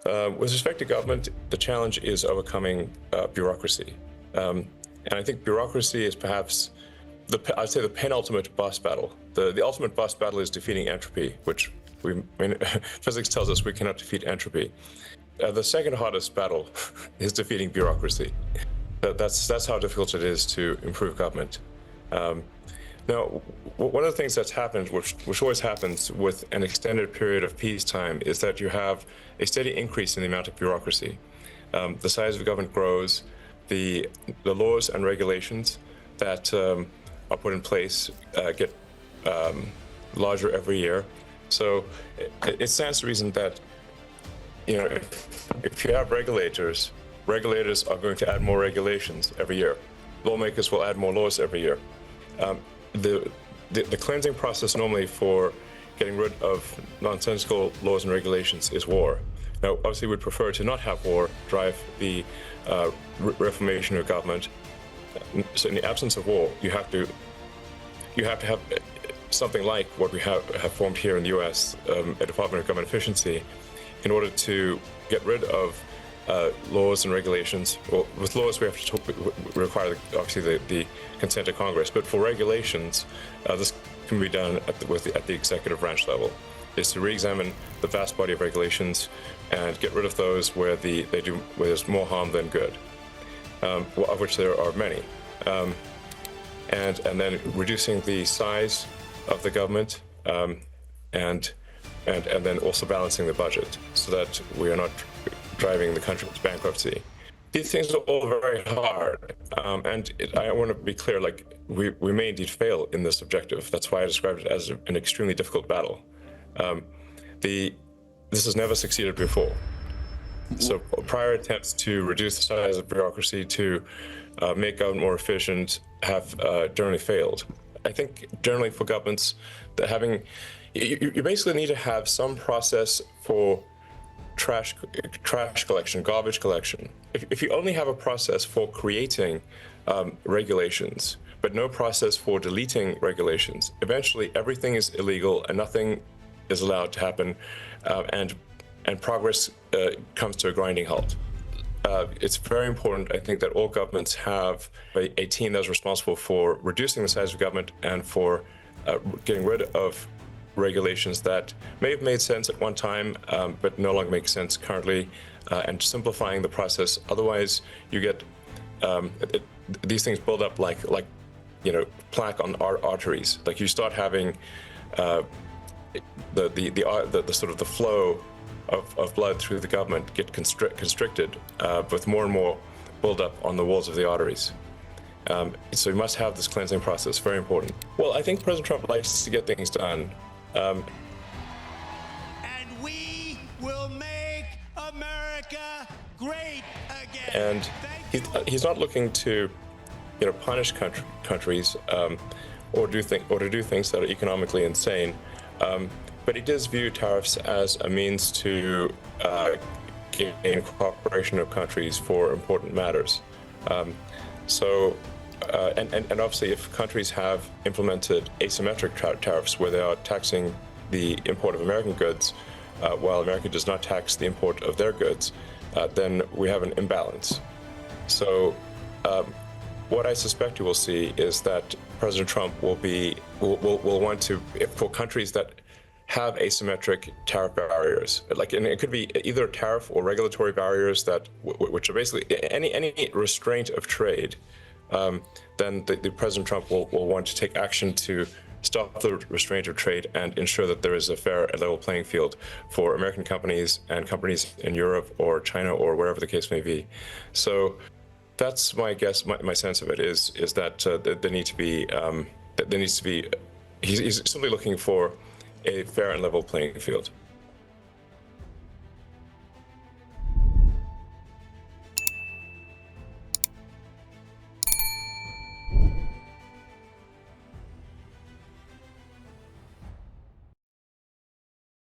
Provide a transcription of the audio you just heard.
With respect to government, the challenge is overcoming bureaucracy. And I think bureaucracy is perhaps, I'd say, the penultimate boss battle. The ultimate boss battle is defeating entropy, which physics tells us we cannot defeat entropy. The second hardest battle is defeating bureaucracy. That's how difficult it is to improve government. Now, one of the things that's happened, which always happens with an extended period of peacetime, is that you have a steady increase in the amount of bureaucracy. The size of the government grows, the laws and regulations that are put in place get larger every year. So it stands to reason that, if you have regulators are going to add more regulations every year. Lawmakers will add more laws every year. The cleansing process normally for getting rid of nonsensical laws and regulations is war. Now, obviously, we'd prefer to not have war drive the reformation of government. So in the absence of war, you have to have something like what we have formed here in the U.S., a Department of Government Efficiency, in order to get rid of laws and regulations. Well, with laws, we have to require, obviously, the consent of Congress. But for regulations, this can be done at the executive branch level, is to re-examine the vast body of regulations and get rid of those where there's more harm than good, of which there are many, and then reducing the size of the government, and then also balancing the budget so that we are not driving the country to bankruptcy. These things are all very hard, and I want to be clear, like, we may indeed fail in this objective. That's why I described it as an extremely difficult battle. This has never succeeded before. So prior attempts to reduce the size of bureaucracy, to make government more efficient, have generally failed. I think generally for governments, you basically need to have some process for trash collection, garbage collection. If you only have a process for creating regulations, but no process for deleting regulations, eventually everything is illegal and nothing is allowed to happen, and progress comes to a grinding halt. It's very important, I think, that all governments have a team that's responsible for reducing the size of government and for getting rid of regulations that may have made sense at one time, but no longer make sense currently, and simplifying the process. Otherwise, you get these things build up like plaque on arteries. Like, you start having the sort of the flow of blood through the government get constricted with more and more buildup on the walls of the arteries. So you must have this cleansing process, very important. Well, I think President Trump likes to get things done. And we will make America great again. And he's not looking to, punish countries or to do things that are economically insane. But he does view tariffs as a means to gain cooperation of countries for important matters. And obviously, if countries have implemented asymmetric tariffs where they are taxing the import of American goods while America does not tax the import of their goods, then we have an imbalance. So what I suspect you will see is that President Trump will want to, for countries that have asymmetric tariff barriers, and it could be either tariff or regulatory barriers which are basically any restraint of trade. Then the President Trump will want to take action to stop the restraint of trade and ensure that there is a fair and level playing field for American companies and companies in Europe or China or wherever the case may be. So that's my guess. My sense of it is that there needs to be. He's simply looking for a fair and level playing field.